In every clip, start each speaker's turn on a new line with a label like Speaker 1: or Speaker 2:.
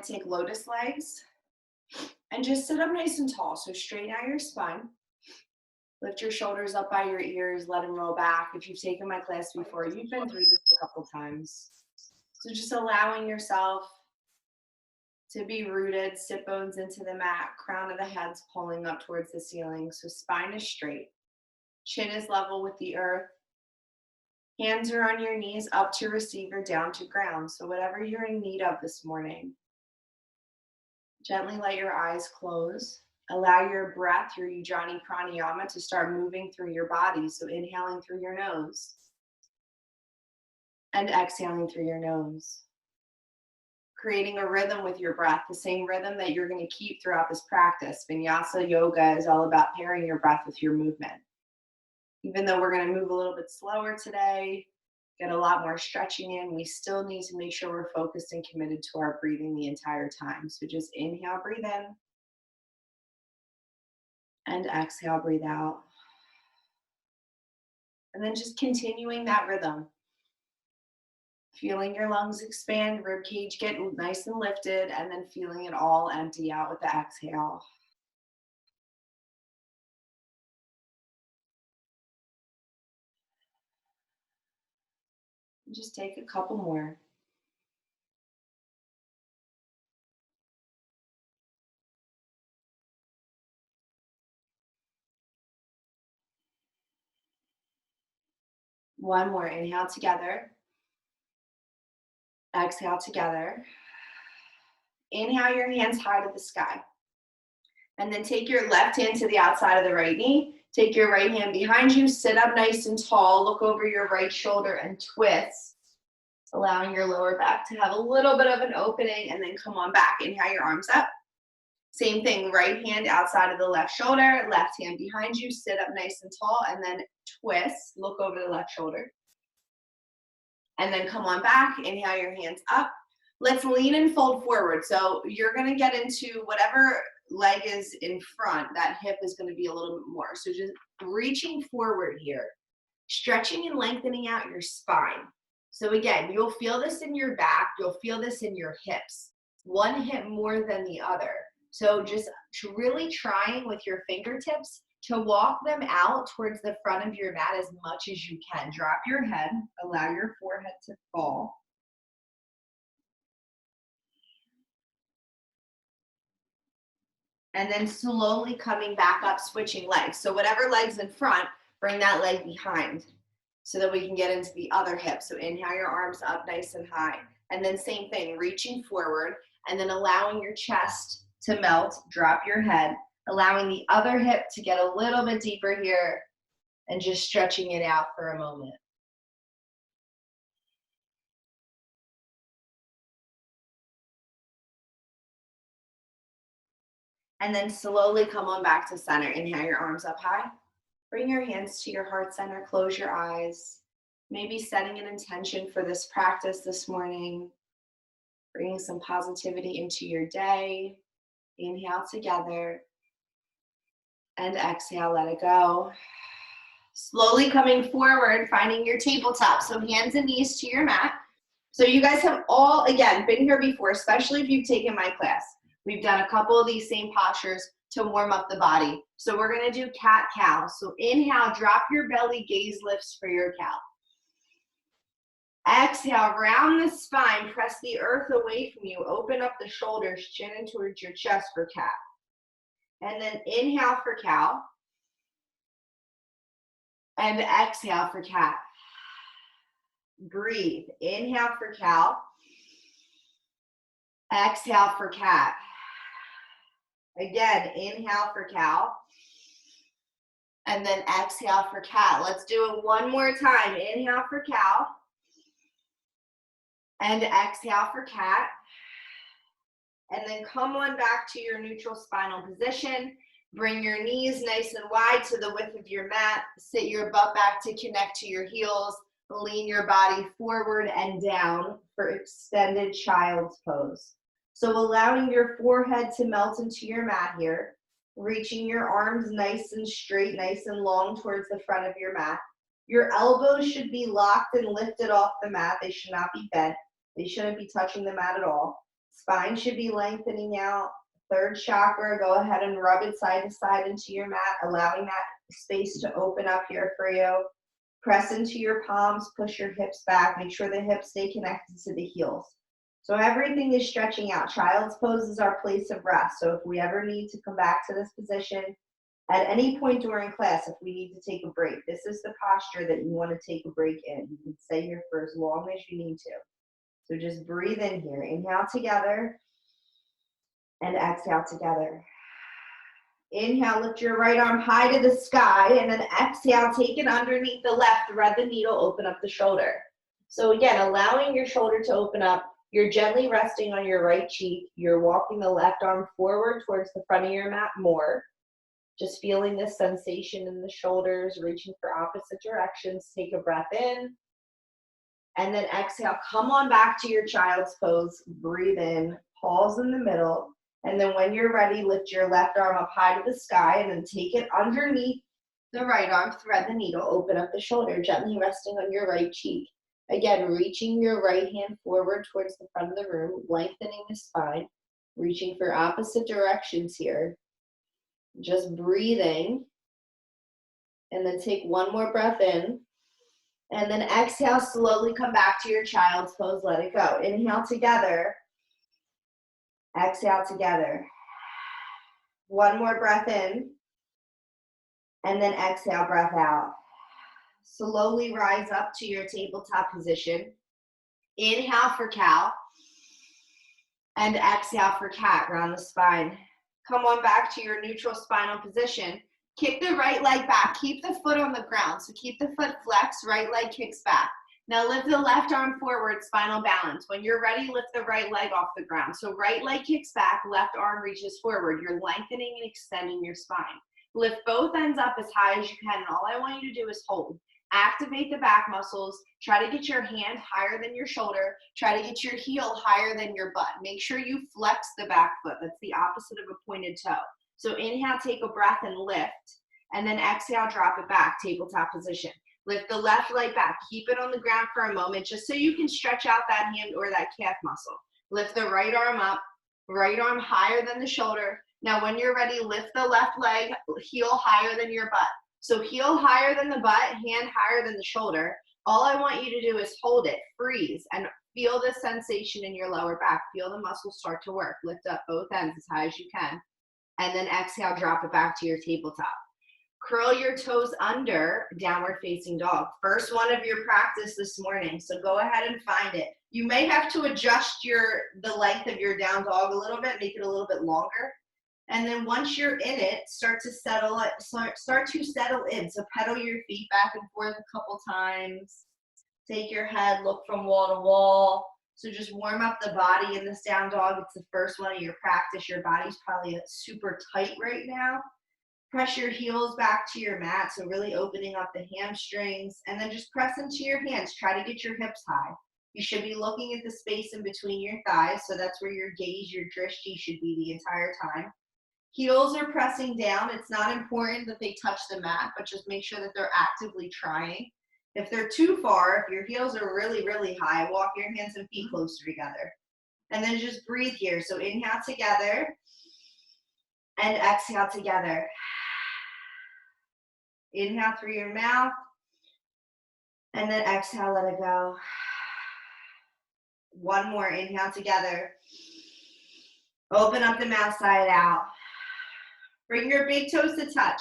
Speaker 1: Take lotus legs and just sit up nice and tall. So straighten out your spine. Lift your shoulders up by your ears, let them roll back. If you've taken my class before, you've been through this a couple times. So just allowing yourself to be rooted, sit bones into the mat, crown of the head's pulling up towards the ceiling. So spine is straight, chin is level with the earth. Hands are on your knees, up to receiver, down to ground. So whatever you're in need of this morning, gently let your eyes close. Allow your breath, your Ujjayi pranayama, to start moving through your body. So inhaling through your nose and exhaling through your nose. Creating a rhythm with your breath, the same rhythm that you're going to keep throughout this practice. Vinyasa yoga is all about pairing your breath with your movement. Even though we're going to move a little bit slower today, get a lot more stretching in, we still need to make sure we're focused and committed to our breathing the entire time. So just inhale, breathe in, and exhale, breathe out. And then just continuing that rhythm. Feeling your lungs expand, rib cage get nice and lifted, and then feeling it all empty out with the exhale. And just take a couple more. One more, inhale together. Exhale together. Inhale your hands high to the sky. And then take your left hand to the outside of the right knee. Take your right hand behind you, sit up nice and tall, look over your right shoulder and twist, allowing your lower back to have a little bit of an opening, and then come on back. Inhale your arms up. Same thing, right hand outside of the left shoulder, left hand behind you, sit up nice and tall, and then twist, look over the left shoulder. And then come on back, inhale your hands up. Let's lean and fold forward. So you're gonna get into whatever leg is in front, that hip is gonna be a little bit more. So just reaching forward here, stretching and lengthening out your spine. So again, you'll feel this in your back, you'll feel this in your hips. One hip more than the other. So just really trying with your fingertips to walk them out towards the front of your mat as much as you can. Drop your head, allow your forehead to fall. And then slowly coming back up, switching legs. So whatever leg's in front, bring that leg behind so that we can get into the other hip. So inhale your arms up nice and high. And then same thing, reaching forward and then allowing your chest to melt, drop your head, allowing the other hip to get a little bit deeper here and just stretching it out for a moment. And then slowly come on back to center. Inhale your arms up high. Bring your hands to your heart center, close your eyes. Maybe setting an intention for this practice this morning. Bringing some positivity into your day. Inhale together. And exhale, let it go. Slowly coming forward, finding your tabletop. So hands and knees to your mat. So you guys have all, again, been here before, especially if you've taken my class. We've done a couple of these same postures to warm up the body. So we're gonna do cat-cow. So inhale, drop your belly, gaze lifts for your cow. Exhale, round the spine, press the earth away from you, open up the shoulders, chin in towards your chest for cat. And then inhale for cow. And exhale for cat. Breathe. Inhale for cow. Exhale for cat. Again, inhale for cow. And then exhale for cat. Let's do it one more time. Inhale for cow. And exhale for cat. And then come on back to your neutral spinal position. Bring your knees nice and wide to the width of your mat. Sit your butt back to connect to your heels. Lean your body forward and down for extended child's pose. So allowing your forehead to melt into your mat here. Reaching your arms nice and straight, nice and long towards the front of your mat. Your elbows should be locked and lifted off the mat. They should not be bent. They shouldn't be touching the mat at all. Spine should be lengthening out. Third chakra, go ahead and rub it side to side into your mat, allowing that space to open up here for you. Press into your palms, push your hips back. Make sure the hips stay connected to the heels. So everything is stretching out. Child's pose is our place of rest. So if we ever need to come back to this position, at any point during class, if we need to take a break, this is the posture that you want to take a break in. You can stay here for as long as you need to. So just breathe in here. Inhale together and exhale together. Inhale, lift your right arm high to the sky, and then exhale, take it underneath the left, thread the needle, open up the shoulder. So again, allowing your shoulder to open up, you're gently resting on your right cheek. You're walking the left arm forward towards the front of your mat more. Just feeling this sensation in the shoulders, reaching for opposite directions. Take a breath in. And then exhale, come on back to your child's pose. Breathe in, pause in the middle. And then when you're ready, lift your left arm up high to the sky and then take it underneath the right arm, thread the needle, open up the shoulder, gently resting on your right cheek. Again, reaching your right hand forward towards the front of the room, lengthening the spine, reaching for opposite directions here. Just breathing. And then take one more breath in. And then exhale, slowly come back to your child's pose, let it go. Inhale together. Exhale together. One more breath in. And then exhale, breath out. Slowly rise up to your tabletop position. Inhale for cow. And exhale for cat, round the spine. Come on back to your neutral spinal position. Kick the right leg back. Keep the foot on the ground. So keep the foot flexed, right leg kicks back. Now lift the left arm forward, spinal balance. When you're ready, lift the right leg off the ground. So right leg kicks back, left arm reaches forward. You're lengthening and extending your spine. Lift both ends up as high as you can, and all I want you to do is hold. Activate the back muscles. Try to get your hand higher than your shoulder. Try to get your heel higher than your butt. Make sure you flex the back foot. That's the opposite of a pointed toe. So inhale, take a breath and lift. And then exhale, drop it back, tabletop position. Lift the left leg back. Keep it on the ground for a moment just so you can stretch out that hand or that calf muscle. Lift the right arm up, right arm higher than the shoulder. Now when you're ready, lift the left leg, heel higher than your butt. So heel higher than the butt, hand higher than the shoulder. All I want you to do is hold it, freeze, and feel the sensation in your lower back. Feel the muscles start to work. Lift up both ends as high as you can. And then exhale, drop it back to your tabletop. Curl your toes under, downward facing dog. First one of your practice this morning, so go ahead and find it. You may have to adjust the length of your down dog a little bit, make it a little bit longer. And then once you're in it, start to settle in. So pedal your feet back and forth a couple times. Take your head, look from wall to wall. So just warm up the body in this down dog. It's the first one of your practice. Your body's probably super tight right now. Press your heels back to your mat, so really opening up the hamstrings, and then just press into your hands. Try to get your hips high. You should be looking at the space in between your thighs, so that's where your gaze, your drishti should be the entire time. Heels are pressing down. It's not important that they touch the mat, but just make sure that they're actively trying. If they're too far, if your heels are really, really high, walk your hands and feet closer together. And then just breathe here. So inhale together and exhale together. Inhale through your mouth and then exhale, let it go. One more, inhale together. Open up the mouth side out. Bring your big toes to touch.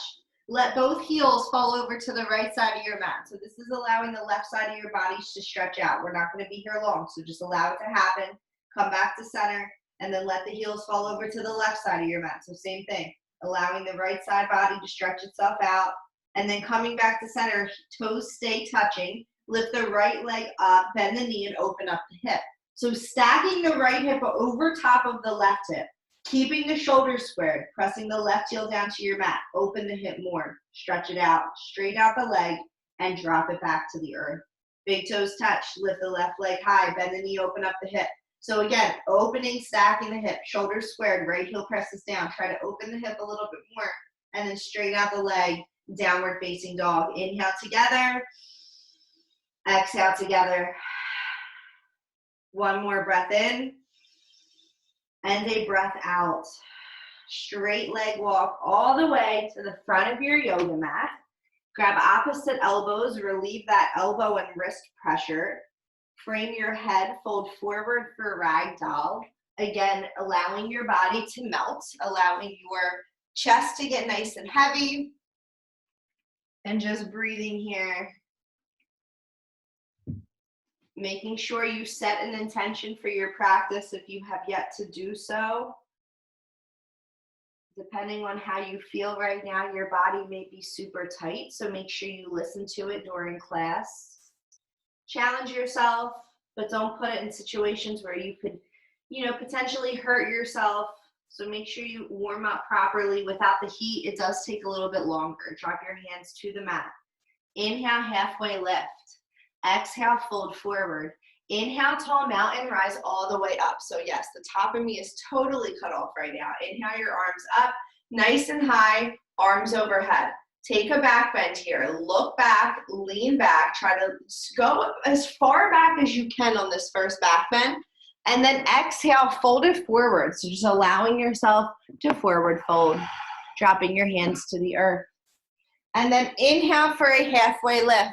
Speaker 1: Let both heels fall over to the right side of your mat. So this is allowing the left side of your body to stretch out. We're not going to be here long, so just allow it to happen. Come back to center, and then let the heels fall over to the left side of your mat. So same thing, allowing the right side body to stretch itself out, and then coming back to center, toes stay touching. Lift the right leg up, bend the knee, and open up the hip. So stacking the right hip over top of the left hip. Keeping the shoulders squared, pressing the left heel down to your mat. Open the hip more, stretch it out, straighten out the leg, and drop it back to the earth. Big toes touch, lift the left leg high, bend the knee, open up the hip. So again, opening, stacking the hip, shoulders squared, right heel presses down. Try to open the hip a little bit more, and then straighten out the leg, downward facing dog. Inhale together, exhale together. One more breath in. and a breath out. Straight leg walk all the way to the front of your yoga mat. Grab opposite elbows, relieve that elbow and wrist pressure. Frame your head, fold forward for ragdoll. Again, allowing your body to melt, allowing your chest to get nice and heavy, and just breathing here. Making sure you set an intention for your practice if you have yet to do so. Depending on how you feel right now, your body may be super tight, so make sure you listen to it during class. Challenge yourself, but don't put it in situations where you could, potentially hurt yourself. So make sure you warm up properly without the heat. It does take a little bit longer. Drop your hands to the mat. Inhale, halfway lift. Exhale, fold forward. Inhale, tall mountain, rise all the way up. So yes, the top of me is totally cut off right now. Inhale your arms up, nice and high, arms overhead. Take a back bend here. Look back, lean back. Try to go as far back as you can on this first back bend. And then exhale, fold it forward. So just allowing yourself to forward fold, dropping your hands to the earth. And then inhale for a halfway lift.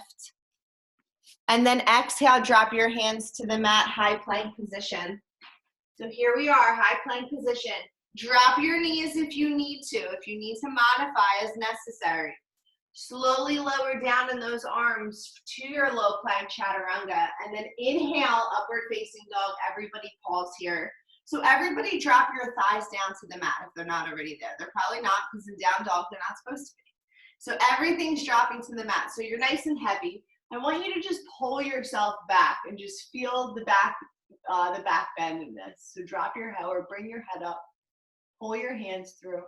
Speaker 1: And then exhale, drop your hands to the mat, high plank position. So here we are, high plank position. Drop your knees if you need to modify as necessary. Slowly lower down in those arms to your low plank chaturanga. And then inhale, upward facing dog. Everybody pause here. So everybody drop your thighs down to the mat if they're not already there. They're probably not, because in down dog, they're not supposed to be. So everything's dropping to the mat. So you're nice and heavy. I want you to just pull yourself back and just feel the back bend in this. So drop your head or bring your head up, pull your hands through.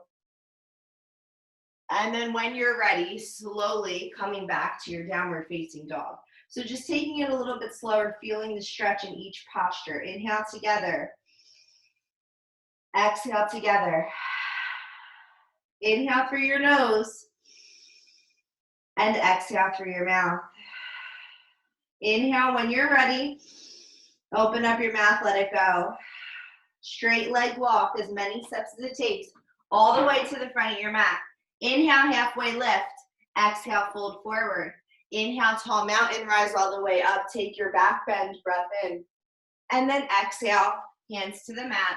Speaker 1: And then when you're ready, slowly coming back to your downward facing dog. So just taking it a little bit slower, feeling the stretch in each posture. Inhale together. Exhale together. Inhale through your nose. And exhale through your mouth. Inhale when you're ready. Open up your mouth, let it go. Straight leg walk, as many steps as it takes, all the way to the front of your mat. Inhale, halfway lift. Exhale, fold forward. Inhale, tall mountain, rise all the way up. Take your back bend, breath in. And then exhale, hands to the mat,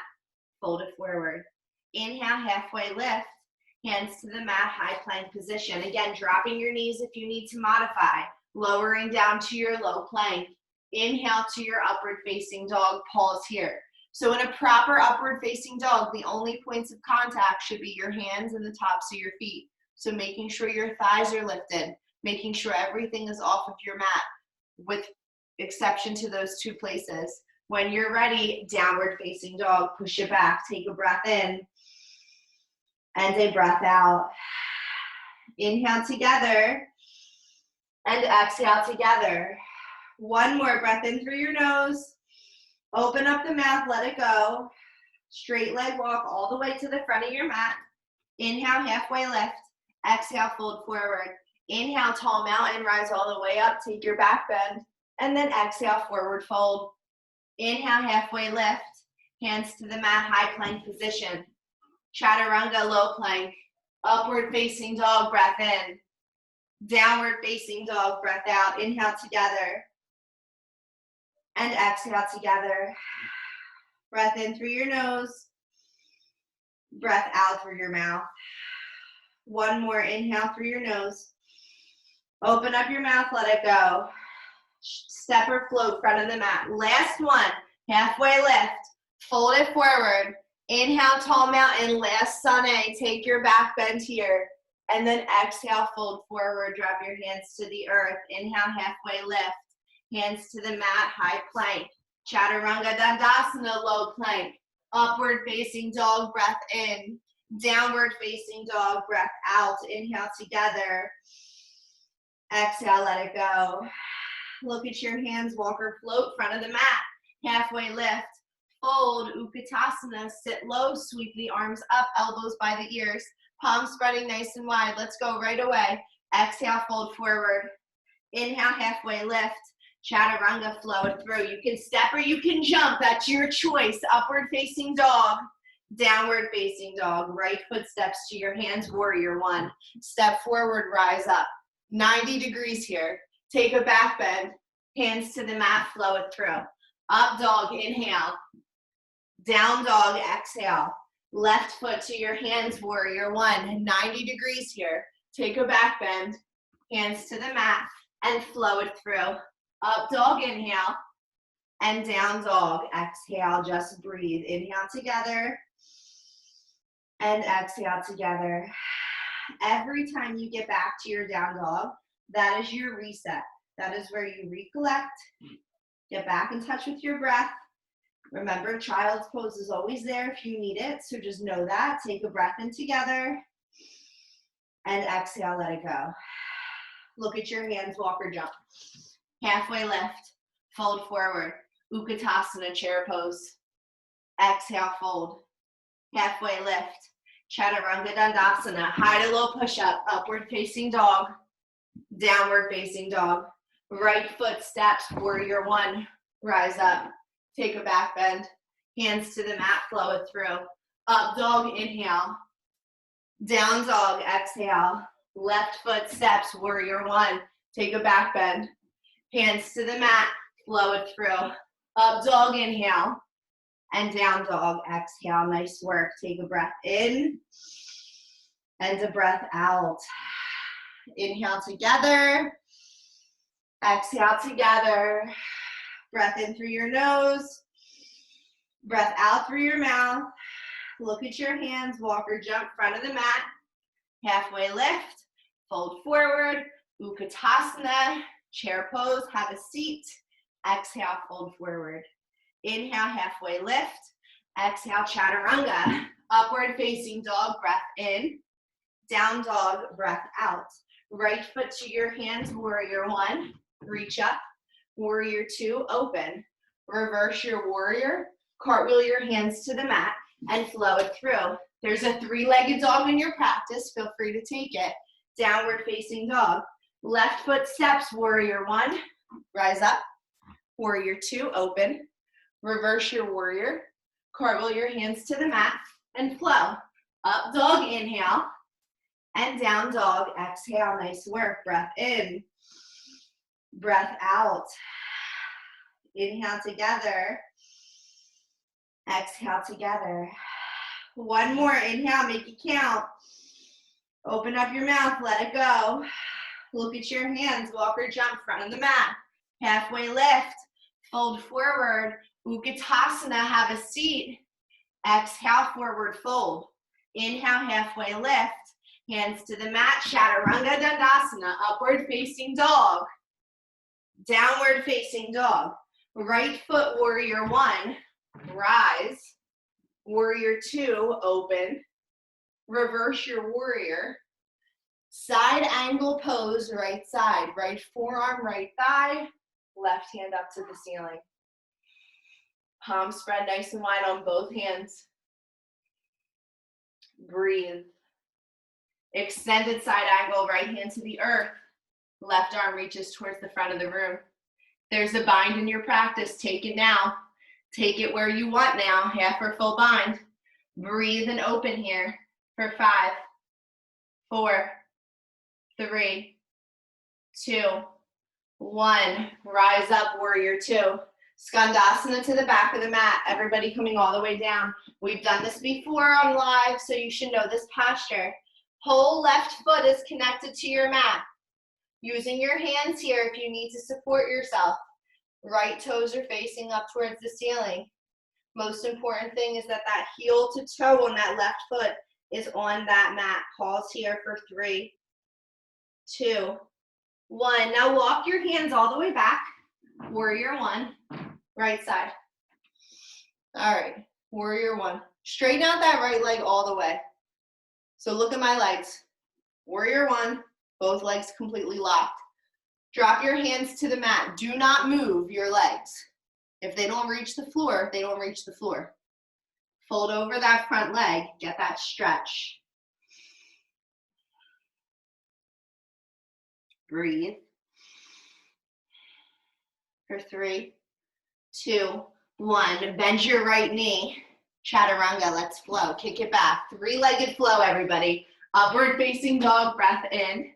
Speaker 1: fold it forward. Inhale, halfway lift. Hands to the mat, high plank position. Again, dropping your knees if you need to modify. Lowering down to your low plank. Inhale to your upward facing dog, pause here. So in a proper upward facing dog, the only points of contact should be your hands and the tops of your feet. So making sure your thighs are lifted, making sure everything is off of your mat, with exception to those two places. When you're ready, downward facing dog, push it back, take a breath in, and a breath out. Inhale together. And exhale together. One more breath in through your nose. Open up the mouth, let it go. Straight leg walk all the way to the front of your mat. Inhale, halfway lift. Exhale, fold forward. Inhale, tall mountain, rise all the way up. Take your back bend. And then exhale, forward fold. Inhale, halfway lift. Hands to the mat, high plank position. Chaturanga, low plank. Upward facing dog, breath in. Downward facing dog, breath out. Inhale together. And exhale together. Breath in through your nose. Breath out through your mouth. One more inhale through your nose. Open up your mouth, let it go. Step or float front of the mat. Last one, halfway lift. Fold it forward. Inhale, tall mountain, last sunny. Take your back bend here. And then exhale, fold forward, drop your hands to the earth. Inhale, halfway lift. Hands to the mat, high plank. Chaturanga Dandasana, low plank. Upward facing dog, breath in. Downward facing dog, breath out. Inhale together. Exhale, let it go. Look at your hands, walk or float, front of the mat. Halfway lift. Fold, Utkatasana, sit low, sweep the arms up, elbows by the ears. Palms spreading nice and wide. Let's go right away. Exhale, fold forward. Inhale, halfway lift. Chaturanga, flow it through. You can step or you can jump. That's your choice. Upward facing dog. Downward facing dog. Right foot steps to your hands, warrior one. Step forward, rise up. 90 degrees here. Take a back bend. Hands to the mat, flow it through. Up dog, inhale. Down dog, exhale. Left foot to your hands, warrior one. 90 degrees here. Take a back bend. Hands to the mat and flow it through. Up dog, inhale. And down dog, exhale, just breathe. Inhale together and exhale together. Every time you get back to your down dog, that is your reset. That is where you recollect, get back in touch with your breath. Remember, child's pose is always there if you need it, so just know that. Take a breath in together and exhale, let it go. Look at your hands, walk or jump. Halfway lift, fold forward. Utkatasana, chair pose. Exhale, fold. Halfway lift. Chaturanga Dandasana. High to low push-up. Upward facing dog. Downward facing dog. Right foot steps, warrior one. Rise up. Take a back bend. Hands to the mat, flow it through. Up dog, inhale. Down dog, exhale. Left foot steps, warrior one. Take a back bend. Hands to the mat, flow it through. Up dog, inhale. And down dog, exhale. Nice work. Take a breath in and a breath out. Inhale together. Exhale together. Breath in through your nose. Breath out through your mouth. Look at your hands. Walk or jump front of the mat. Halfway lift. Fold forward. Utkatasana. Chair pose. Have a seat. Exhale, fold forward. Inhale, halfway lift. Exhale, chaturanga. Upward facing dog, breath in. Down dog, breath out. Right foot to your hands, warrior one. Reach up. Warrior two, open. Reverse your warrior. Cartwheel your hands to the mat and flow it through. There's a three-legged dog in your practice. Feel free to take it. Downward facing dog. Left foot steps, warrior one. Rise up. Warrior two, open. Reverse your warrior. Cartwheel your hands to the mat and flow. Up dog, inhale. And down dog, exhale. Nice work. Breath in. Breath out. Inhale together. Exhale together. One more. Inhale, make it count. Open up your mouth, let it go. Look at your hands. Walk or jump front of the mat. Halfway lift. Fold forward. Utkatasana, have a seat. Exhale, forward fold. Inhale, halfway lift. Hands to the mat, Chaturanga Dandasana, upward facing dog. Downward facing dog. Right foot, warrior one, rise. Warrior two, open. Reverse your warrior. Side angle pose, right side. Right forearm, right thigh. Left hand up to the ceiling. Palms spread nice and wide on both hands. Breathe. Extended side angle, right hand to the earth. Left arm reaches towards the front of the room. There's a bind in your practice. Take it now. Take it where you want now, half or full bind. Breathe and open here for 5, 4, 3, 2, 1. Rise up, warrior two. Skandasana to the back of the mat. Everybody coming all the way down. We've done this before on live, so you should know this posture. Whole left foot is connected to your mat. Using your hands here if you need to support yourself. Right toes are facing up towards the ceiling. Most important thing is that that heel to toe on that left foot is on that mat. Pause here for 3, 2, 1. Now walk your hands all the way back. Warrior one, right side. All right, warrior one. Straighten out that right leg all the way. So look at my legs. Warrior one, both legs completely locked. Drop your hands to the mat. Do not move your legs. If they don't reach the floor, they don't reach the floor. Fold over that front leg. Get that stretch. Breathe. For 3, 2, 1. Bend your right knee. Chaturanga, let's flow. Kick it back. Three-legged flow, everybody. Upward facing dog, breath in.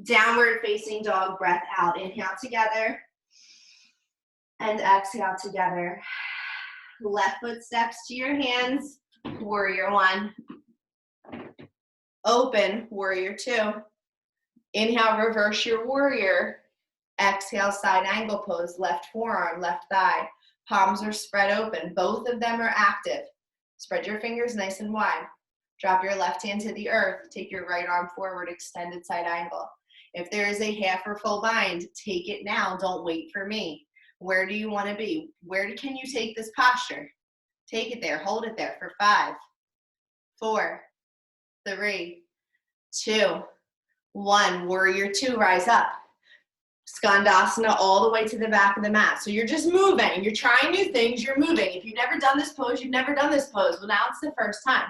Speaker 1: Downward facing dog, breath out. Inhale together. And exhale together. Left foot steps to your hands. Warrior one. Open, warrior two. Inhale, reverse your warrior. Exhale, side angle pose. Left forearm, left thigh. Palms are spread open. Both of them are active. Spread your fingers nice and wide. Drop your left hand to the earth. Take your right arm forward, extended side angle. If there is a half or full bind, take it now. Don't wait for me. Where do you want to be? Can you take this posture? Take it there. Hold it there for 5, 4, 3, 2, 1. Warrior two, rise up. Skandasana all the way to the back of the mat. So you're just moving. You're trying new things. You're moving. If you've never done this pose, you've never done this pose. Well, now it's the first time.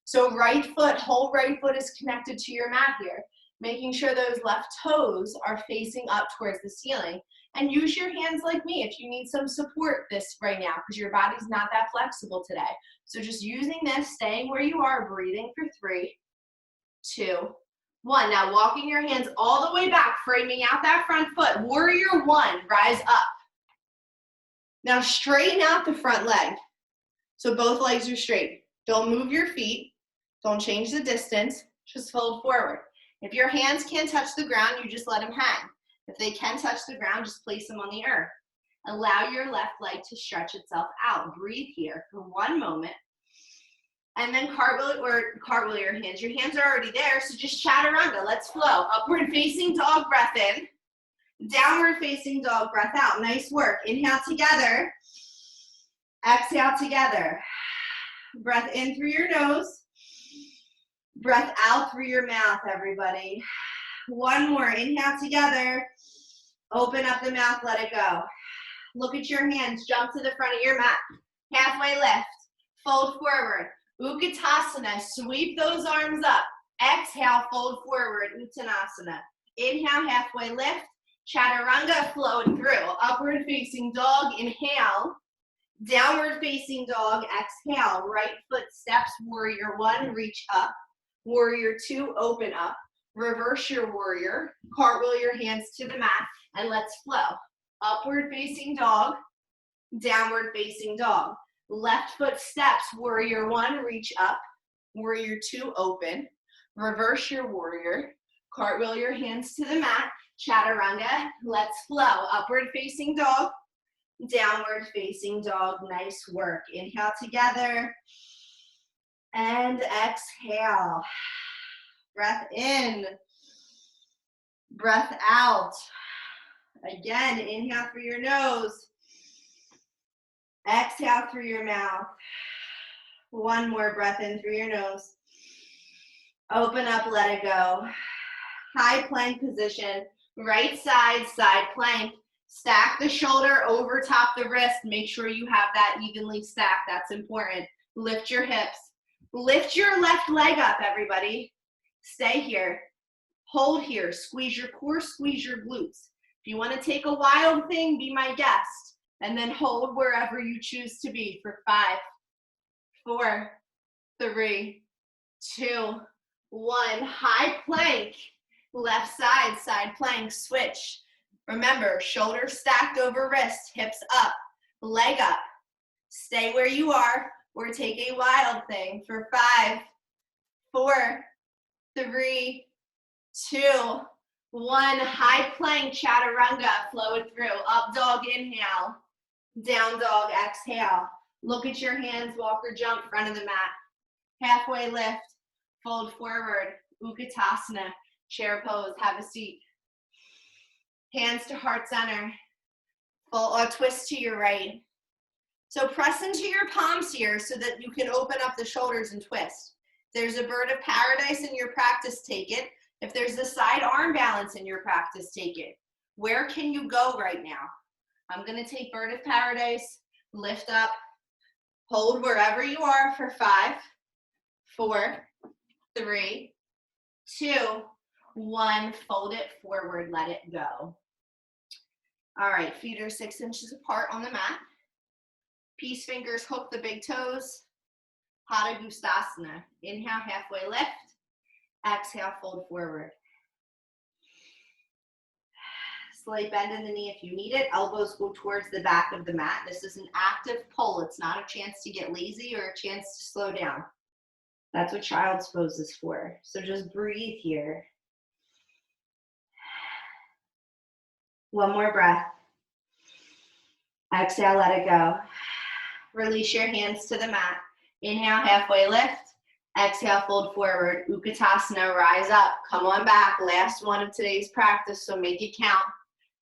Speaker 1: So whole right foot is connected to your mat here, making sure those left toes are facing up towards the ceiling. And use your hands like me if you need some support this right now, because your body's not that flexible today. So just using this, staying where you are, breathing for 3, 2, 1. Now walking your hands all the way back, framing out that front foot. Warrior one, rise up. Now straighten out the front leg. So both legs are straight. Don't move your feet. Don't change the distance. Just fold forward. If your hands can't touch the ground, you just let them hang. If they can touch the ground, just place them on the earth. Allow your left leg to stretch itself out. Breathe here for 1 moment. And then cartwheel your hands. Your hands are already there, so just chaturanga. Let's flow. Upward facing dog, breath in. Downward facing dog, breath out. Nice work. Inhale together. Exhale together. Breath in through your nose. Breath out through your mouth, everybody. 1 more. Inhale together. Open up the mouth, let it go. Look at your hands. Jump to the front of your mat. Halfway lift. Fold forward. Utkatasana. Sweep those arms up. Exhale, fold forward. Uttanasana. Inhale, halfway lift. Chaturanga, flowing through. Upward facing dog. Inhale. Downward facing dog. Exhale. Right foot steps. Warrior one, reach up. Warrior two, open up. Reverse your warrior. Cartwheel your hands to the mat. And let's flow. Upward facing dog. Downward facing dog. Left foot steps. Warrior one, reach up. Warrior two, open. Reverse your warrior. Cartwheel your hands to the mat. Chaturanga. Let's flow. Upward facing dog. Downward facing dog. Nice work. Inhale together. And exhale. Breath in. Breath out. Again, inhale through your nose. Exhale through your mouth. 1 more breath in through your nose. Open up, let it go. High plank position. Right side, side plank. Stack the shoulder over top the wrist. Make sure you have that evenly stacked. That's important. Lift your hips. Lift your left leg up, everybody. Stay here. Hold here. Squeeze your core, squeeze your glutes. If you want to take a wild thing, be my guest. And then hold wherever you choose to be for 5, 4, 3, 2, 1. High plank. Left side, side plank. Switch. Remember, shoulder stacked over wrist, hips up, leg up. Stay where you are or take a wild thing for 5, 4, 3, 2, 1. High plank, chaturanga, flow it through. Up dog, inhale. Down dog, exhale. Look at your hands, walk or jump, front of the mat. Halfway lift, fold forward. Utkatasana, chair pose, have a seat. Hands to heart center. Full twist to your right. So press into your palms here so that you can open up the shoulders and twist. If there's a bird of paradise in your practice, take it. If there's a side arm balance in your practice, take it. Where can you go right now? I'm going to take bird of paradise, lift up, hold wherever you are for 5, 4, 3, 2, 1. Fold it forward, let it go. All right, feet are 6 inches apart on the mat. Peace fingers hook the big toes. Padangustasana. Inhale, halfway lift. Exhale, fold forward. Slight bend in the knee if you need it. Elbows go towards the back of the mat. This is an active pull. It's not a chance to get lazy or a chance to slow down. That's what child's pose is for. So just breathe here. One more breath. Exhale, let it go. Release your hands to the mat. Inhale, halfway lift. Exhale, fold forward. Utkatasana, rise up. Come on back. Last one of today's practice, so make it count.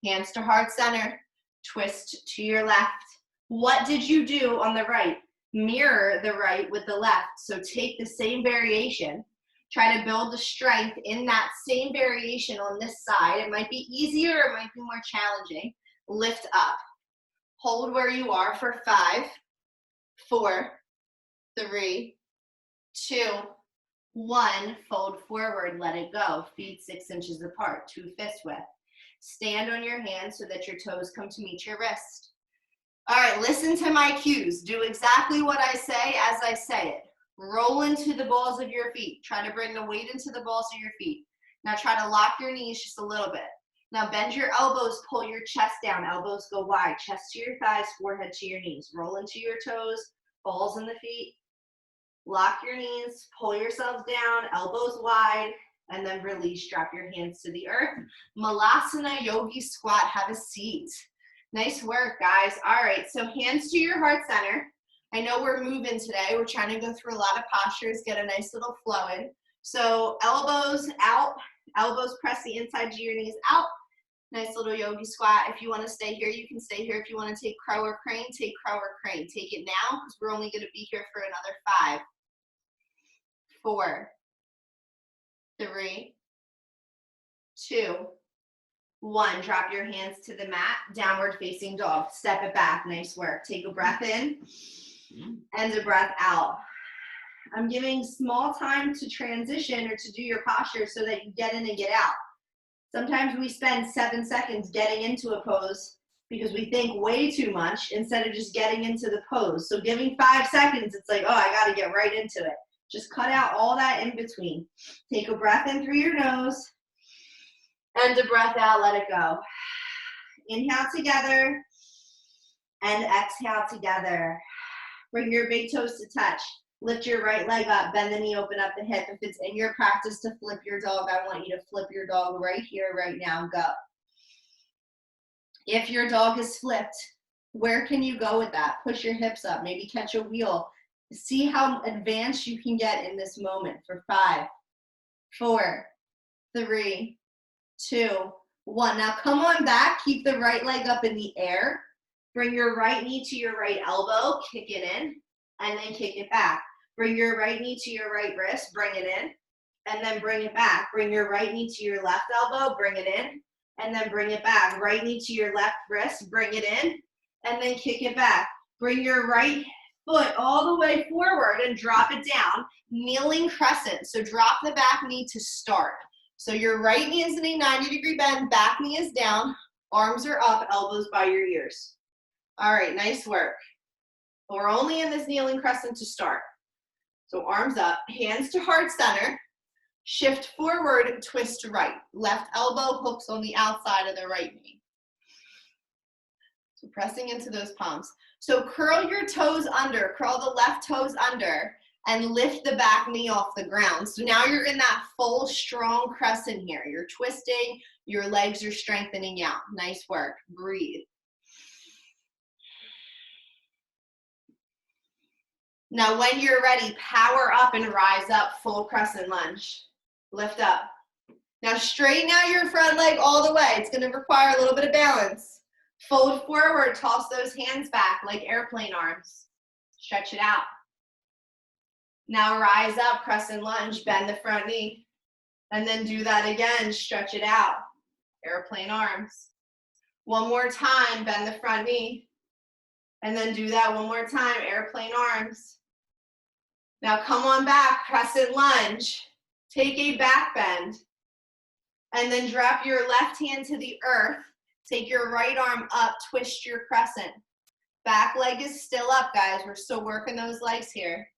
Speaker 1: Hands to heart center. Twist to your left. What did you do on the right? Mirror the right with the left. So take the same variation. Try to build the strength in that same variation on this side. It might be easier, it might be more challenging. Lift up. Hold where you are for 5, 4, 3, 2, 1. Fold forward, let it go. Feet 6 inches apart, 2 fist width. Stand on your hands so that your toes come to meet your wrist. All right, listen to my cues. Do exactly what I say as I say it. Roll into the balls of your feet. Try to bring the weight into the balls of your feet. Now try to lock your knees just a little bit. Now bend your elbows, pull your chest down. Elbows go wide, chest to your thighs, forehead to your knees. Roll into your toes, balls in the feet. Lock your knees, pull yourselves down, elbows wide, and then release. Drop your hands to the earth. Malasana Yogi Squat. Have a seat. Nice work, guys. All right, so hands to your heart center. I know we're moving today. We're trying to go through a lot of postures, get a nice little flow in. So elbows out, elbows press the inside of your knees out. Nice little yogi squat. If you want to stay here, you can stay here. If you want to take crow or crane, take crow or crane. Take it now because we're only going to be here for another 5, 4, 3, 2, 1. Drop your hands to the mat. Downward facing dog. Step it back. Nice work. Take a breath in and a breath out. I'm giving small time to transition or to do your posture so that you get in and get out. Sometimes we spend 7 seconds getting into a pose because we think way too much instead of just getting into the pose. So giving 5 seconds, it's like, oh, I got to get right into it. Just cut out all that in between. Take a breath in through your nose and a breath out, let it go. Inhale together and exhale together. Bring your big toes to touch. Lift your right leg up, bend the knee, open up the hip. If it's in your practice to flip your dog, I want you to flip your dog right here, right now, go. If your dog is flipped, where can you go with that? Push your hips up, maybe catch a wheel. See how advanced you can get in this moment for 5, 4, 3, 2, 1. Now come on back, keep the right leg up in the air. Bring your right knee to your right elbow, kick it in, and then kick it back. Bring your right knee to your right wrist, bring it in, and then bring it back. Bring your right knee to your left elbow, bring it in, and then bring it back. Right knee to your left wrist, bring it in, and then kick it back. Bring your right foot all the way forward and drop it down. Kneeling crescent, so drop the back knee to start. So your right knee is in a 90-degree bend, back knee is down, arms are up, elbows by your ears. All right, nice work. We're only in this kneeling crescent to start. So arms up, hands to heart center, shift forward, twist right. Left elbow hooks on the outside of the right knee. So pressing into those palms. So curl your toes under, curl the left toes under, and lift the back knee off the ground. So now you're in that full strong crescent here. You're twisting, your legs are strengthening out. Nice work, breathe. Now when you're ready, power up and rise up, full crescent lunge. Lift up. Now straighten out your front leg all the way. It's gonna require a little bit of balance. Fold forward, toss those hands back like airplane arms. Stretch it out. Now rise up, crescent lunge, bend the front knee. And then do that again, stretch it out. Airplane arms. One more time, bend the front knee. And then do that one more time, airplane arms. Now come on back, crescent lunge. Take a back bend. And then drop your left hand to the earth. Take your right arm up, twist your crescent. Back leg is still up, guys. We're still working those legs here.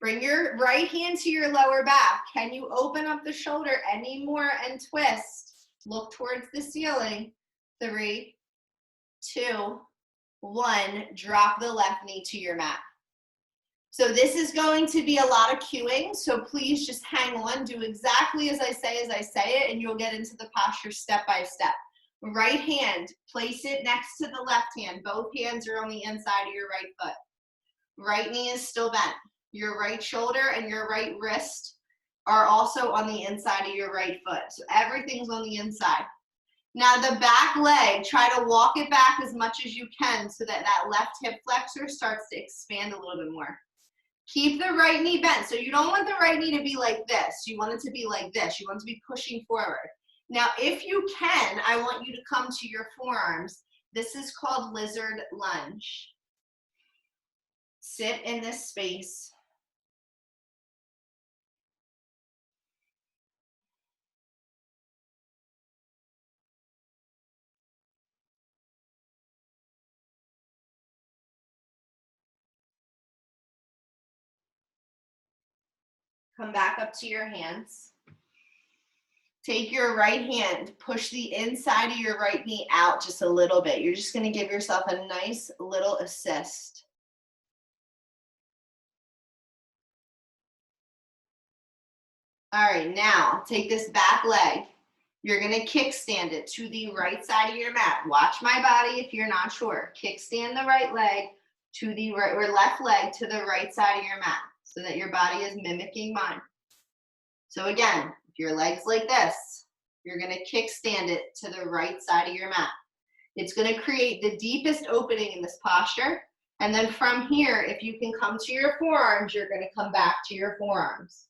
Speaker 1: Bring your right hand to your lower back. Can you open up the shoulder any more and twist? Look towards the ceiling. 3, 2, 1. Drop the left knee to your mat. So this is going to be a lot of cueing, so please just hang on. Do exactly as I say it, and you'll get into the posture step by step. Right hand, place it next to the left hand. Both hands are on the inside of your right foot. Right knee is still bent. Your right shoulder and your right wrist are also on the inside of your right foot. So everything's on the inside. Now the back leg, try to walk it back as much as you can so that that left hip flexor starts to expand a little bit more. Keep the right knee bent. So you don't want the right knee to be like this. You want it to be like this. You want it to be pushing forward. Now, if you can, I want you to come to your forearms. This is called lizard lunge. Sit in this space. Come back up to your hands. Take your right hand, push the inside of your right knee out just a little bit. You're just going to give yourself a nice little assist. All right, now take this back leg. You're going to kickstand it to the right side of your mat. Watch my body if you're not sure. Kickstand the right leg to the right, or left leg to the right side of your mat so that your body is mimicking mine. So again, if your leg's like this, you're going to kickstand it to the right side of your mat. It's going to create the deepest opening in this posture. And then from here, if you can come to your forearms, you're going to come back to your forearms.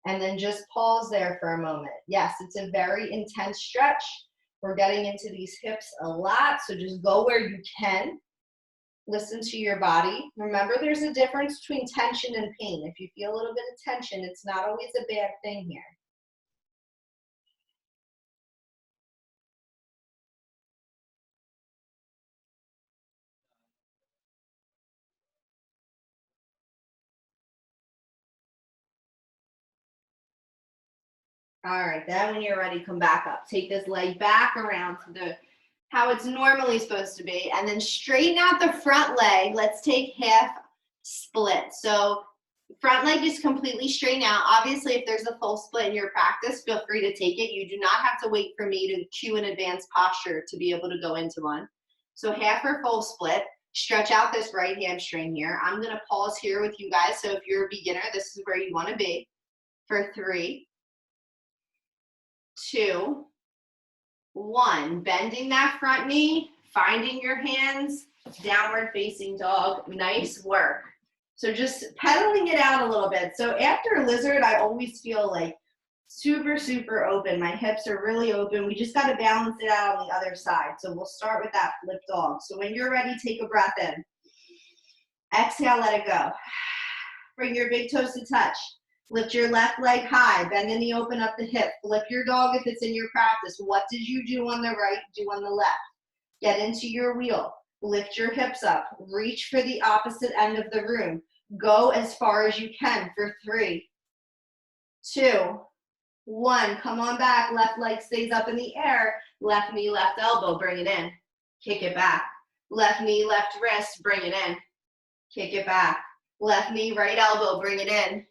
Speaker 1: And then just pause there for a moment. Yes, it's a very intense stretch. We're getting into these hips a lot, so just go where you can. Listen to your body. Remember, there's a difference between tension and pain. If you feel a little bit of tension, it's not always a bad thing here. All right, then when you're ready, come back up. Take this leg back around to how it's normally supposed to be, and then straighten out the front leg. Let's take half split. So front leg is completely straightened out. Obviously, if there's a full split in your practice, feel free to take it. You do not have to wait for me to cue an advanced posture to be able to go into one. So half or full split. Stretch out this right hamstring here. I'm going to pause here with you guys. So if you're a beginner, this is where you want to be. For 3, 2, 1. Bending that front knee, finding your hands, downward facing dog. Nice work. So just pedaling it out a little bit. So after lizard, I always feel like super, super open. My hips are really open. We just got to balance it out on the other side. So we'll start with that flip dog. So when you're ready, take a breath in. Exhale, let it go. Bring your big toes to touch. Lift your left leg high, bend the knee, open up the hip. Flip your dog if it's in your practice. What did you do on the right, do on the left? Get into your wheel. Lift your hips up. Reach for the opposite end of the room. Go as far as you can for 3, 2, 1. Come on back. Left leg stays up in the air. Left knee, left elbow. Bring it in. Kick it back. Left knee, left wrist. Bring it in. Kick it back. Left knee, right elbow. Bring it in.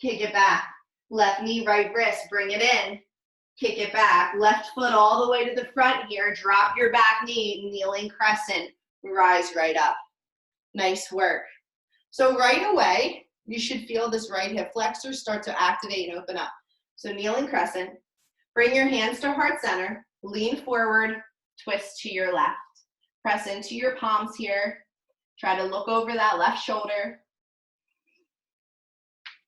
Speaker 1: Kick it back. Left knee, right wrist. Bring it in. Kick it back. Left foot all the way to the front here. Drop your back knee, kneeling crescent. Rise right up. Nice work. So right away, you should feel this right hip flexor start to activate and open up. So kneeling crescent. Bring your hands to heart center. Lean forward. Twist to your left. Press into your palms here. Try to look over that left shoulder.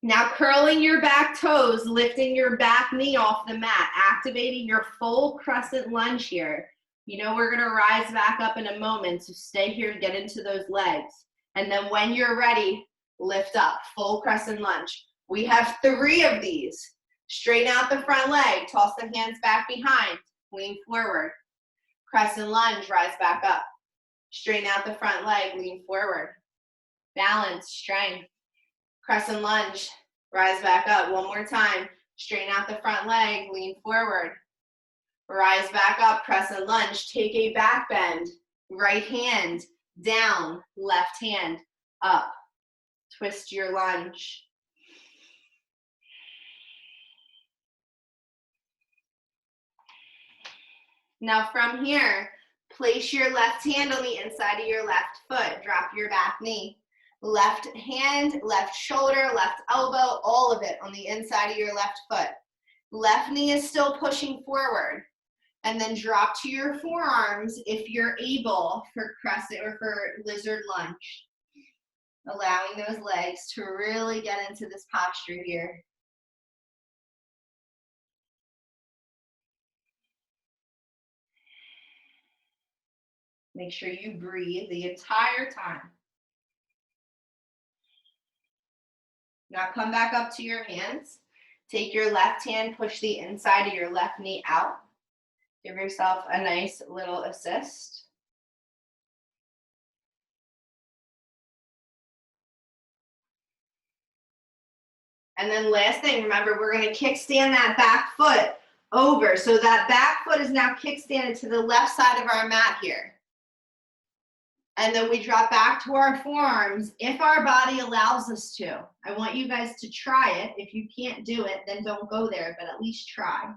Speaker 1: Now curling your back toes, lifting your back knee off the mat, activating your full crescent lunge here. You know we're gonna rise back up in a moment, so stay here, get into those legs. And then when you're ready, lift up, full crescent lunge. We have 3 of these. Straighten out the front leg, toss the hands back behind, lean forward. Crescent lunge, rise back up. Straighten out the front leg, lean forward. Balance, strength. Crescent lunge, rise back up. One more time. Straighten out the front leg, lean forward. Rise back up, crescent lunge. Take a back bend. Right hand down, left hand up. Twist your lunge. Now from here, place your left hand on the inside of your left foot. Drop your back knee. Left hand, left shoulder, left elbow, all of it on the inside of your left foot. Left knee is still pushing forward. And then drop to your forearms if you're able for crescent or for lizard lunge. Allowing those legs to really get into this posture here. Make sure you breathe the entire time. Now come back up to your hands. Take your left hand, push the inside of your left knee out. Give yourself a nice little assist. And then last thing, remember, we're going to kickstand that back foot over. So that back foot is now kickstanded to the left side of our mat here. And then we drop back to our forearms if our body allows us to. I want you guys to try it. If you can't do it, then don't go there, but at least try.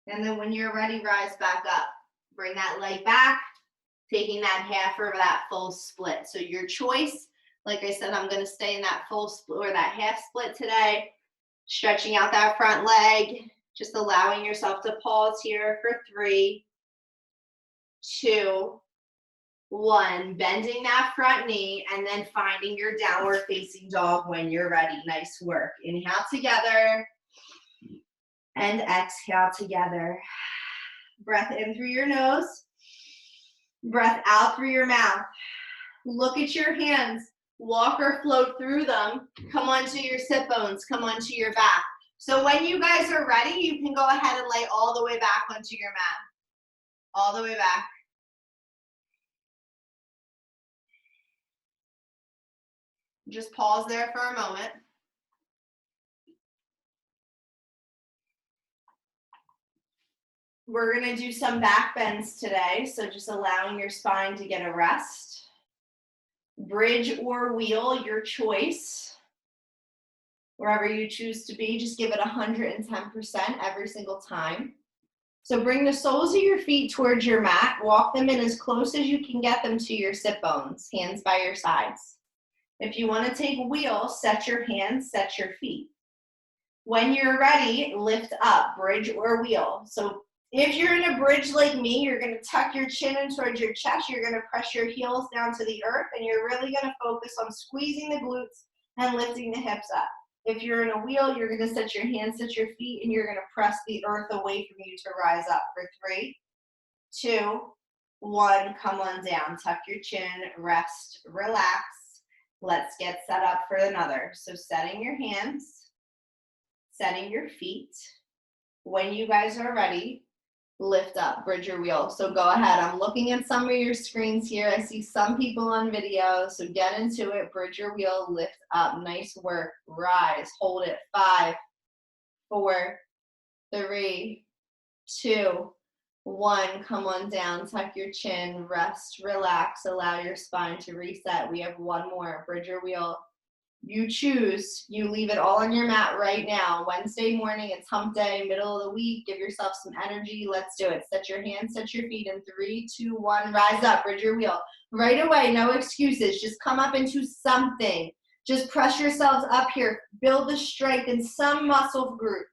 Speaker 1: And then when you're ready, rise back up. Bring that leg back, taking that half or that full split. So your choice, like I said, I'm going to stay in that full split or that half split today. Stretching out that front leg, just allowing yourself to pause here for 3, 2, 1. Bending that front knee and then finding your downward facing dog when you're ready. Nice work. Inhale together and exhale together. Breath in through your nose, breath out through your mouth. Look at your hands. Walk or float through them. Come onto your sit bones. Come onto your back. So when you guys are ready, you can go ahead and lay all the way back onto your mat. All the way back. Just pause there for a moment. We're going to do some back bends today, so just allowing your spine to get a rest. Bridge or wheel, your choice. Wherever you choose to be, just give it 110% every single time. So bring the soles of your feet towards your mat. Walk them in as close as you can get them to your sit bones, hands by your sides. If you want to take wheel, set your hands, set your feet. When you're ready, lift up, bridge or wheel. So if you're in a bridge like me, you're going to tuck your chin in towards your chest. You're going to press your heels down to the earth, and you're really going to focus on squeezing the glutes and lifting the hips up. If you're in a wheel, you're going to set your hands, set your feet, and you're going to press the earth away from you to rise up for 3, 2, 1. Come on down. Tuck your chin, rest, relax. Let's get set up for another. So setting your hands, setting your feet. When you guys are ready, lift up, bridge or wheel. So go ahead. I'm looking at some of your screens here. I see some people on video. So get into it. Bridge or wheel, lift up. Nice work. Rise. Hold it. 5, 4, 3, 2, 1. Come on down. Tuck your chin. Rest. Relax. Allow your spine to reset. We have one more. Bridge or wheel. You choose. You leave it all on your mat right now. Wednesday morning, it's hump day, middle of the week. Give yourself some energy. Let's do it. Set your hands, set your feet in 3, 2, 1. Rise up, bridge your wheel. Right away, no excuses. Just come up into something. Just press yourselves up here. Build the strength in some muscle group.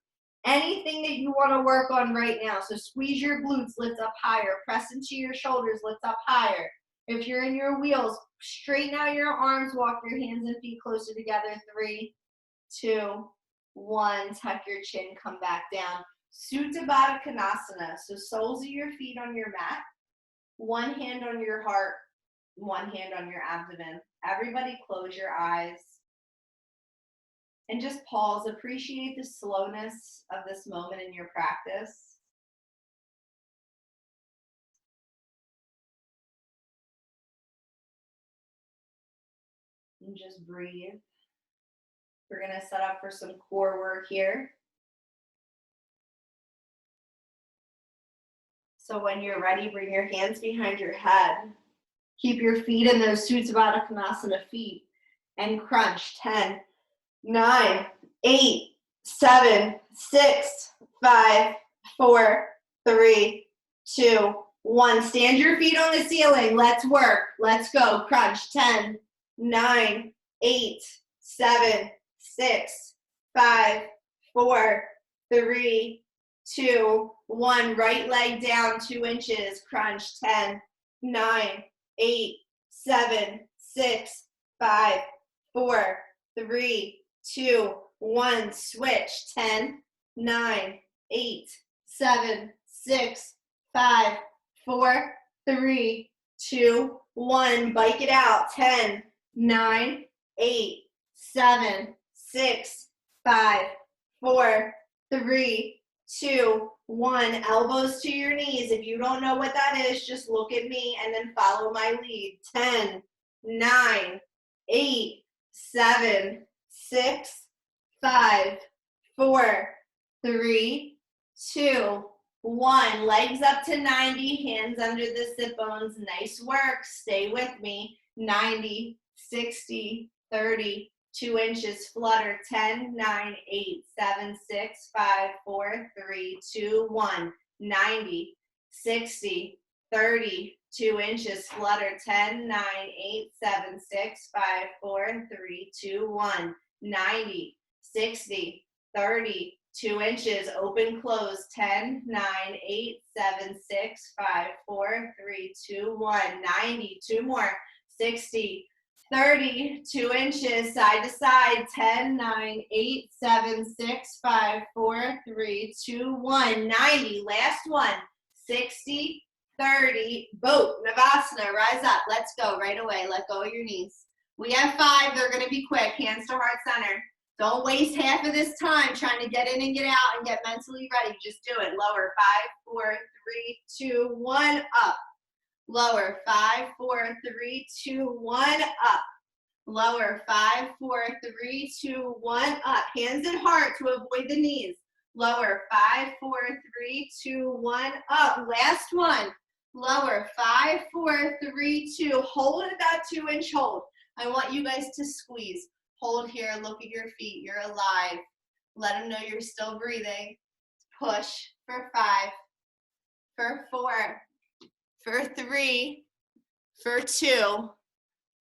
Speaker 1: Anything that you want to work on right now. So squeeze your glutes, lift up higher. Press into your shoulders, lift up higher. If you're in your wheels, straighten out your arms, walk your hands and feet closer together. 3, 2, 1. Tuck your chin, come back down. Supta Baddha Konasana. So soles of your feet on your mat, one hand on your heart, one hand on your abdomen. Everybody close your eyes and just pause. Appreciate the slowness of this moment in your practice. And just breathe. We're going to set up for some core work here. So when you're ready, bring your hands behind your head. Keep your feet in those Supta Konasana feet and crunch. 10, 9, 8, 7, 6, 5, 4, 3, 2, 1. Stand your feet on the ceiling. Let's work. Let's go. Crunch. 10, 9, 8, 7, 6, 5, 4, 3, 2, 1. Right leg down 2 inches. Crunch. 10, 9, 8, 7, 6, 5, 4, 3, 2, 1. Switch. 10, 9, 8, 7, 6, 5, 4, 3, 2, 1. Bike it out. 10, 9, 8, 7, 6, 5, 4, 3, 2, 1. Elbows to your knees. If you don't know what that is, just look at me and then follow my lead. 10, 9, 8, 7, 6, 5, 4, 3, 2, 1. Legs up to 90, hands under the sit bones. Nice work. Stay with me. 90, 60, 30, 2 inches. Flutter. 10, 9, 8, 7, 6, 5, 4, 3, 2, 1. 90, 60, 30, 2 inches. Flutter. 10, 9, 8, 7, 6, 5, 4, 3, 2, 1. 90, 60, 30, 2 inches. Open, close. 10, 9, 8, 7, 6, 5, 4, 3, 2, 1. 90, 2 more. 60, 30, 2 inches. Side to side. 10, 9, 8, 7, 6, 5, 4, 3, 2, 1. 90. Last one. 60, 30. Boat. Navasana. Rise up. Let's go right away. Let go of your knees. We have 5. They're going to be quick. Hands to heart center. Don't waste half of this time trying to get in and get out and get mentally ready. Just do it. Lower. 5, 4, 3, 2, 1. Up. Lower. 5, 4, 3, 2, 1. Up. Lower. 5, 4, 3, 2, 1. Up. Hands and heart to avoid the knees. Lower. 5, 4, 3, 2, 1. Up. Last one. Lower. 5, 4, 3, 2. Hold at that 2-inch hold. I want you guys to squeeze. Hold here. Look at your feet. You're alive. Let them know you're still breathing. Push for 5, for 4, for 3, for 2,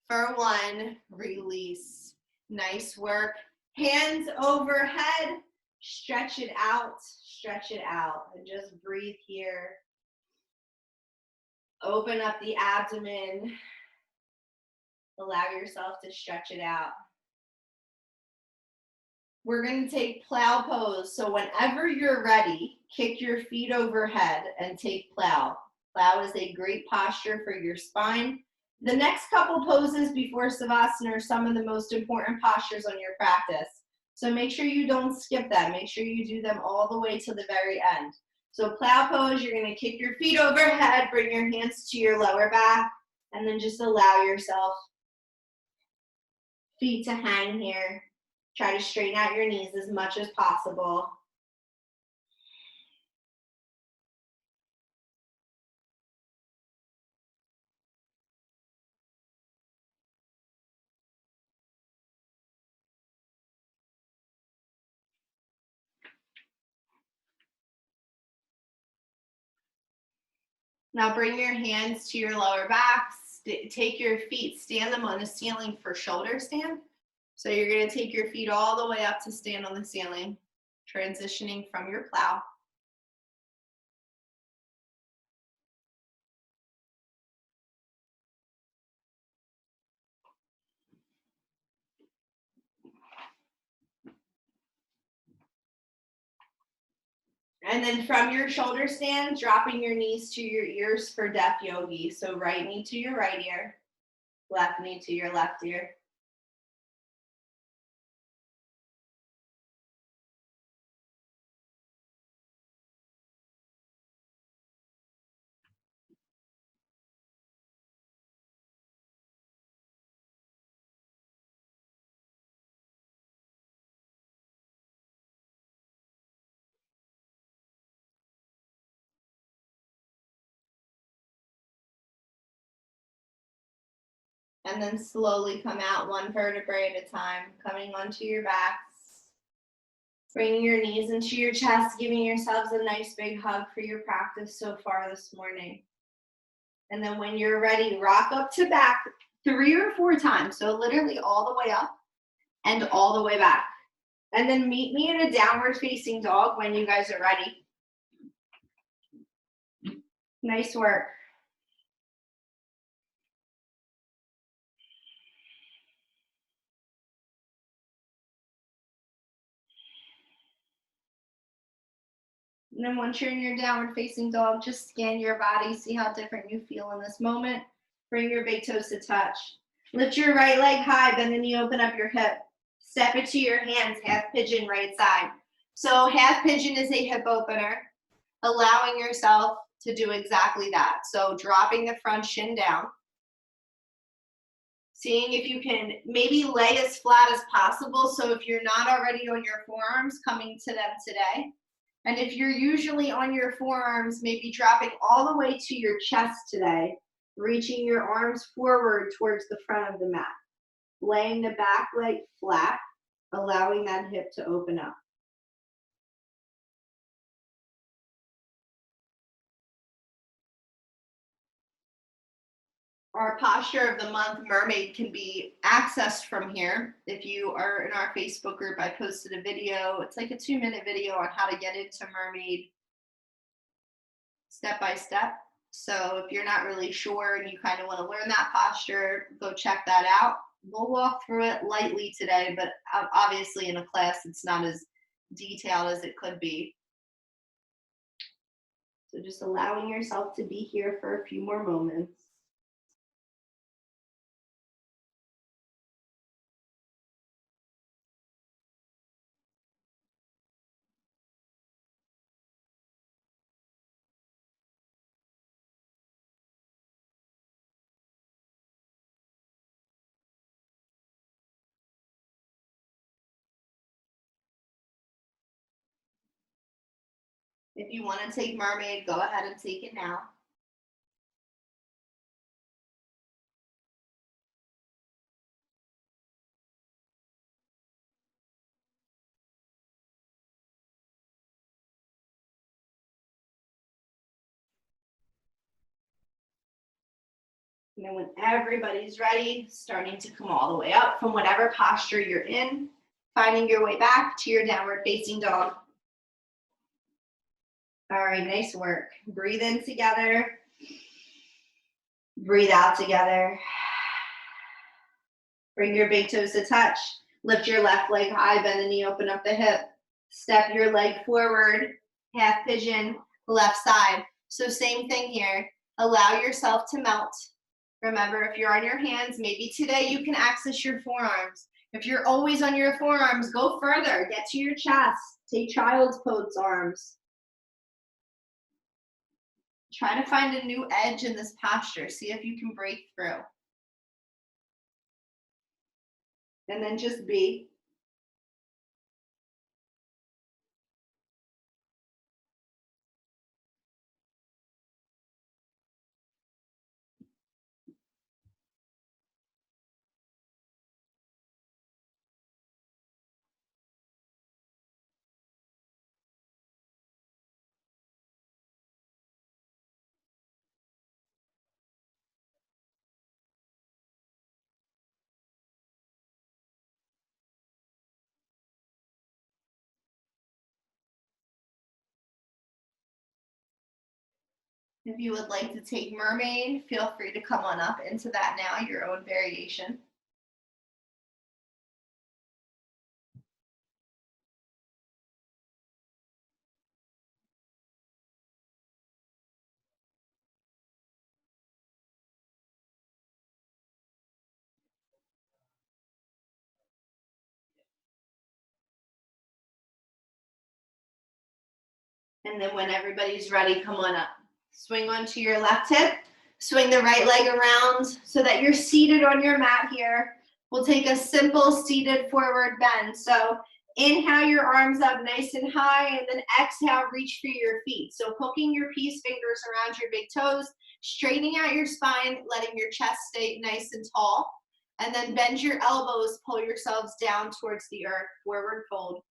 Speaker 1: for 1. Release. Nice work. Hands overhead. Stretch it out. Stretch it out. And just breathe here. Open up the abdomen. Allow yourself to stretch it out. We're going to take plow pose. So whenever you're ready, kick your feet overhead and take plow. Plow is a great posture for your spine. The next couple poses before Savasana are some of the most important postures on your practice. So make sure you don't skip them. Make sure you do them all the way to the very end. So plow pose, you're going to kick your feet overhead, bring your hands to your lower back, and then just allow yourself feet to hang here. Try to straighten out your knees as much as possible. Now bring your hands to your lower back. Take your feet, stand them on the ceiling for shoulder stand. So you're going to take your feet all the way up to stand on the ceiling, transitioning from your plow. And then from your shoulder stand, dropping your knees to your ears for deaf yogi. So right knee to your right ear, Left knee to your left ear. And then slowly come out one vertebrae at a time, coming onto your backs. Bringing your knees into your chest, giving yourselves a nice big hug for your practice so far this morning. And then when you're ready, rock up to back 3 or 4 times. So literally all the way up and all the way back. And then meet me in a downward facing dog when you guys are ready. Nice work. And then once you're in your downward facing dog, just scan your body, see how different you feel in this moment. Bring your big toes to touch. Lift your right leg high, bend the knee, open up your hip. Step it to your hands, half pigeon right side. So half pigeon is a hip opener, allowing yourself to do exactly that. So dropping the front shin down, seeing if you can maybe lay as flat as possible. So if you're not already on your forearms, coming to them today. And if you're usually on your forearms, maybe dropping all the way to your chest today, reaching your arms forward towards the front of the mat, laying the back leg flat, allowing that hip to open up. Our posture of the month, mermaid, can be accessed from here. If you are in our Facebook group, I posted a video. It's like a 2-minute video on how to get into mermaid step by step. So if you're not really sure and you kind of want to learn that posture, go check that out. We'll walk through it lightly today, but obviously in a class it's not as detailed as it could be. So just allowing yourself to be here for a few more moments. If you want to take mermaid, go ahead and take it now. And then when everybody's ready, starting to come all the way up from whatever posture you're in, finding your way back to your downward facing dog. All right, nice work. Breathe in together. Breathe out together. Bring your big toes to touch. Lift your left leg high, bend the knee, open up the hip. Step your leg forward, half pigeon, left side. So same thing here. Allow yourself to melt. Remember, if you're on your hands, maybe today you can access your forearms. If you're always on your forearms, go further. Get to your chest. Take child's pose arms. Try to find a new edge in this posture. See if you can break through. And then just be. If you would like to take mermaid, feel free to come on up into that now, your own variation. And then when everybody's ready, come on up. Swing onto your left hip. Swing the right leg around so that you're seated on your mat here. We'll take a simple seated forward bend. So inhale your arms up nice and high, and then exhale, reach for your feet. So hooking your peace fingers around your big toes, straightening out your spine, letting your chest stay nice and tall. And then bend your elbows, pull yourselves down towards the earth, forward fold.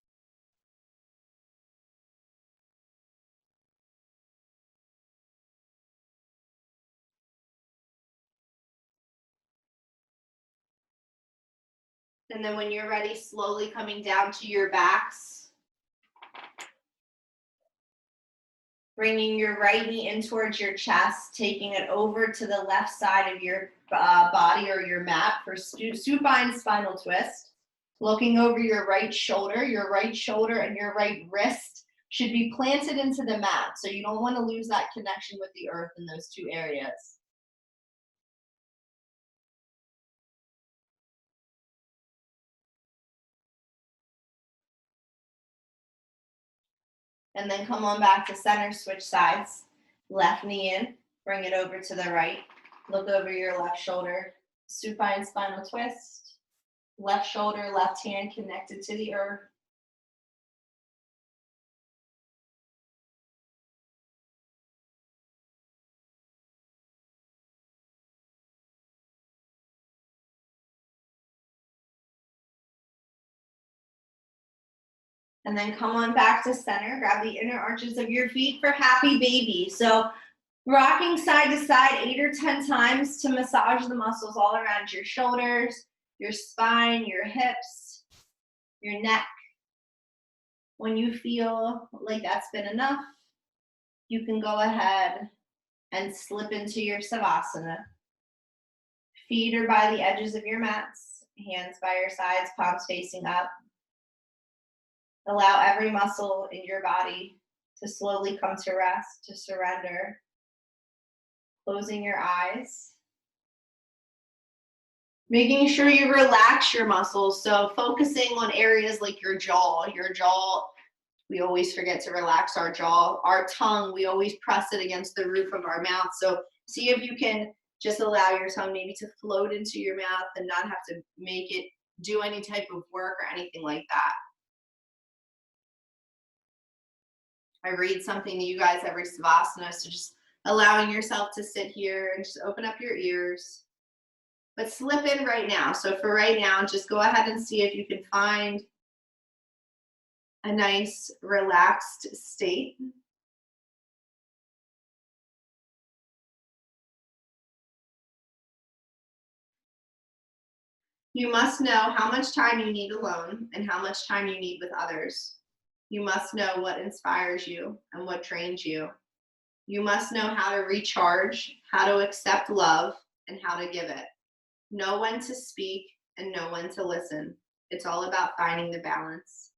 Speaker 1: And then when you're ready, slowly coming down to your backs. Bringing your right knee in towards your chest, taking it over to the left side of your body or your mat for supine spinal twist. Looking over your right shoulder and your right wrist should be planted into the mat. So you don't want to lose that connection with the earth in those two areas. And then come on back to center, switch sides. Left knee in, bring it over to the right. Look over your left shoulder, supine spinal twist. Left shoulder, left hand connected to the earth. And then come on back to center. Grab the inner arches of your feet for happy baby. So rocking side to side 8 or 10 times to massage the muscles all around your shoulders, your spine, your hips, your neck. When you feel like that's been enough, you can go ahead and slip into your savasana. Feet are by the edges of your mats, hands by your sides, palms facing up. Allow every muscle in your body to slowly come to rest, to surrender. Closing your eyes. Making sure you relax your muscles. So focusing on areas like your jaw. Your jaw, we always forget to relax our jaw. Our tongue, we always press it against the roof of our mouth. So see if you can just allow your tongue maybe to float into your mouth and not have to make it do any type of work or anything like that. I read something to you guys every savasana, so just allowing yourself to sit here and just open up your ears. But slip in right now. So for right now, just go ahead and see if you can find a nice relaxed state. You must know how much time you need alone and how much time you need with others. You must know what inspires you and what drains you. You must know how to recharge, how to accept love, and how to give it. Know when to speak and know when to listen. It's all about finding the balance.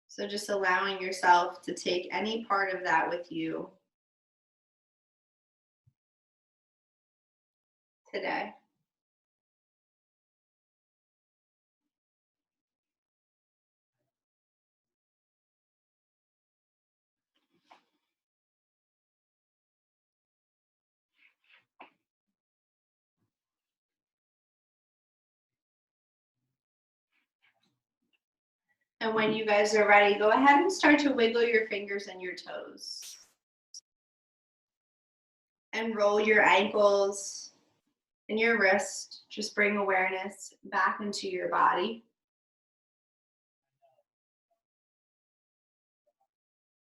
Speaker 1: So just allowing yourself to take any part of that with you today. And when you guys are ready, go ahead and start to wiggle your fingers and your toes. And roll your ankles and your wrist. Just bring awareness back into your body.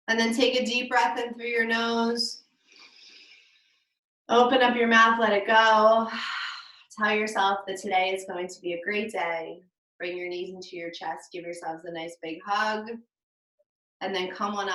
Speaker 1: And then take a deep breath in through your nose. Open up your mouth, let it go. Tell yourself that today is going to be a great day. Bring your knees into your chest. Give yourselves a nice big hug. And then come on up.